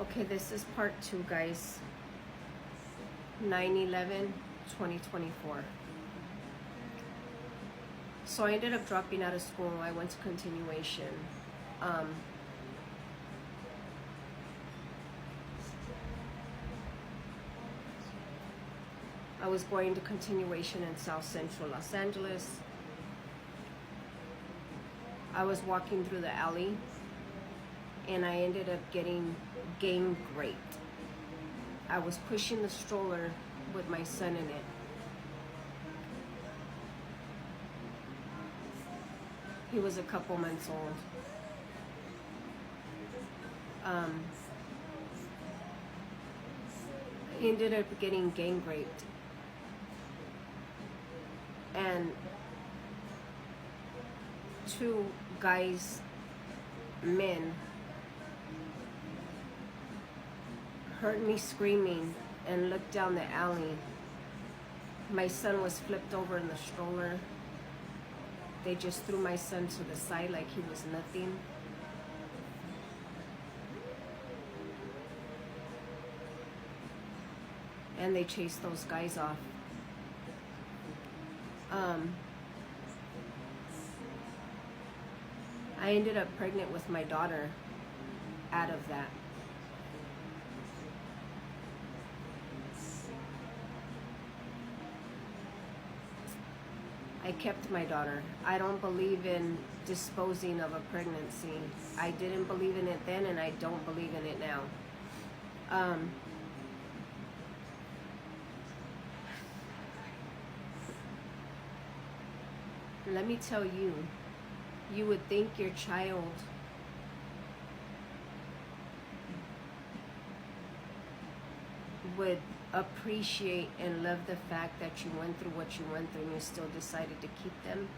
Okay, this is part 2, guys. 9/11/2024. So I ended up dropping out of school. I went to continuation. I was going to continuation in South Central Los Angeles. I was walking through the alley and I ended up getting gang raped. I was pushing the stroller with my son in it. He was a couple months old. He ended up getting gang raped. And 2 guys, men, heard me screaming and looked down the alley. My son was flipped over in the stroller. They just threw my son to the side like he was nothing. And they chased those guys off. I ended up pregnant with my daughter out of that. I kept my daughter. I don't believe in disposing of a pregnancy. I didn't believe in it then and I don't believe in it now. Let me tell you, you would think your child would appreciate and love the fact that you went through what you went through and you still decided to keep them.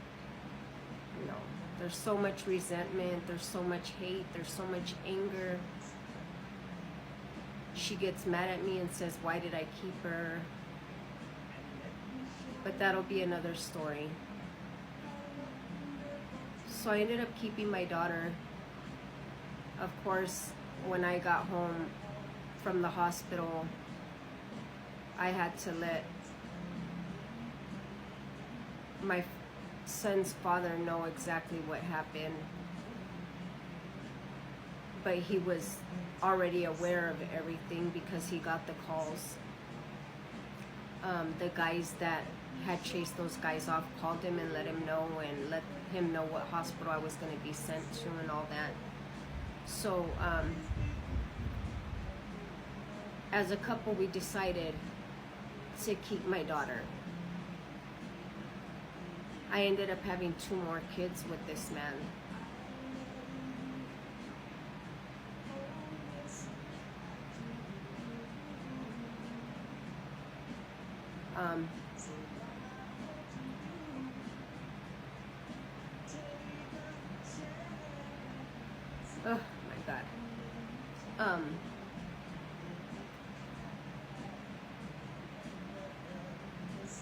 No, there's so much resentment, there's so much hate, there's so much anger. She gets mad at me and says, why did I keep her? But that'll be another story. So I ended up keeping my daughter. Of course, when I got home from the hospital, I had to let my son's father know exactly what happened. But he was already aware of everything because he got the calls. The guys that had chased those guys off called him and let him know what hospital I was going to be sent to and all that. So as a couple, we decided to keep my daughter. I ended up having 2 more kids with this man. Oh my God.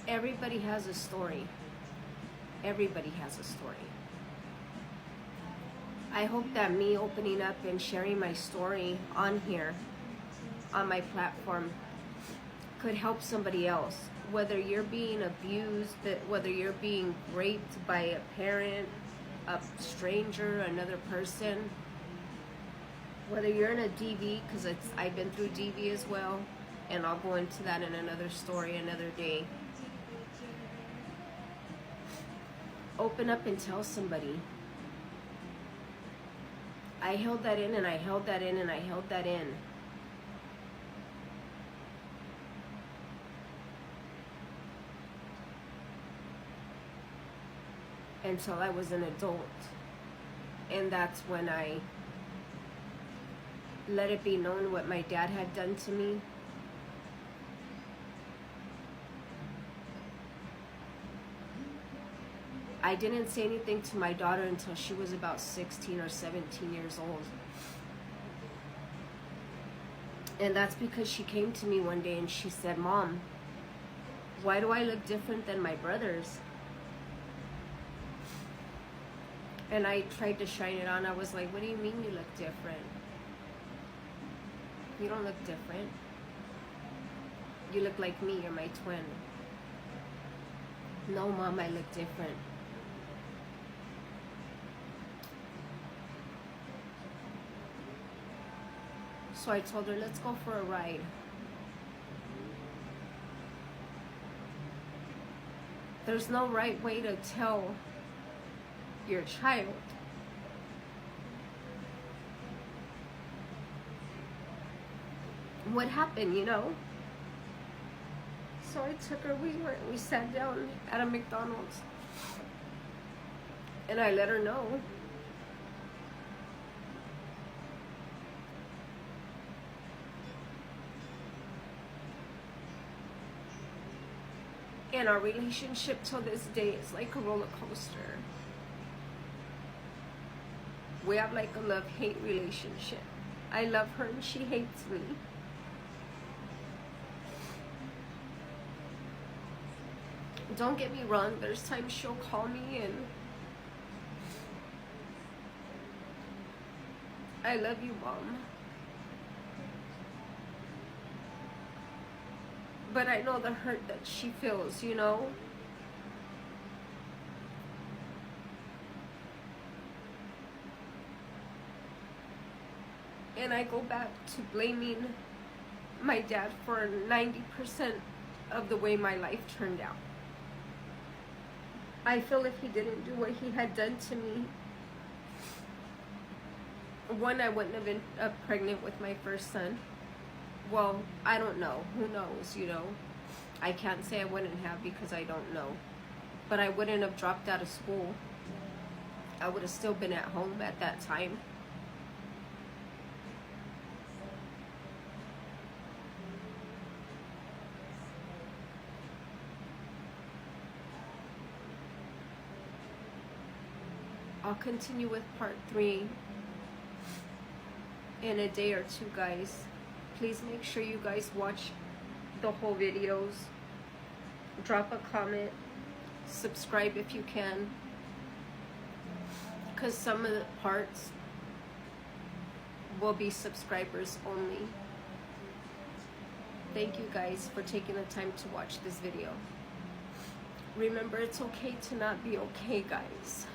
Everybody has a story. Everybody has a story. I hope that me opening up and sharing my story on here, on my platform, could help somebody else. Whether you're being abused, whether you're being raped by a parent, a stranger, another person, whether you're in a DV, because I've been through DV as well, and I'll go into that in another story another day. Open up and tell somebody. I held that in and I held that in and I held that in. Until I was an adult. And that's when I let it be known what my dad had done to me. I didn't say anything to my daughter until she was about 16 or 17 years old. And that's because she came to me one day and she said, Mom, why do I look different than my brothers? And I tried to shine it on. I was like, what do you mean you look different? You don't look different. You look like me. You're my twin. No, Mom, I look different. So I told her, let's go for a ride. There's no right way to tell your child what happened, you know? So I took her, we sat down at a McDonald's, and I let her know. And our relationship till this day is like a roller coaster. We have like a love-hate relationship. I love her and she hates me. Don't get me wrong, there's times she'll call me and I love you, Mom. But I know the hurt that she feels, you know? And I go back to blaming my dad for 90% of the way my life turned out. I feel if he didn't do what he had done to me, one, I wouldn't have been pregnant with my first son. Well, I don't know. Who knows, you know? I can't say I wouldn't have because I don't know. But I wouldn't have dropped out of school. I would have still been at home at that time. I'll continue with part 3 in a day or two, guys. Please make sure you guys watch the whole videos. Drop a comment. Subscribe if you can. Because some of the parts will be subscribers only. Thank you guys for taking the time to watch this video. Remember, it's okay to not be okay, guys.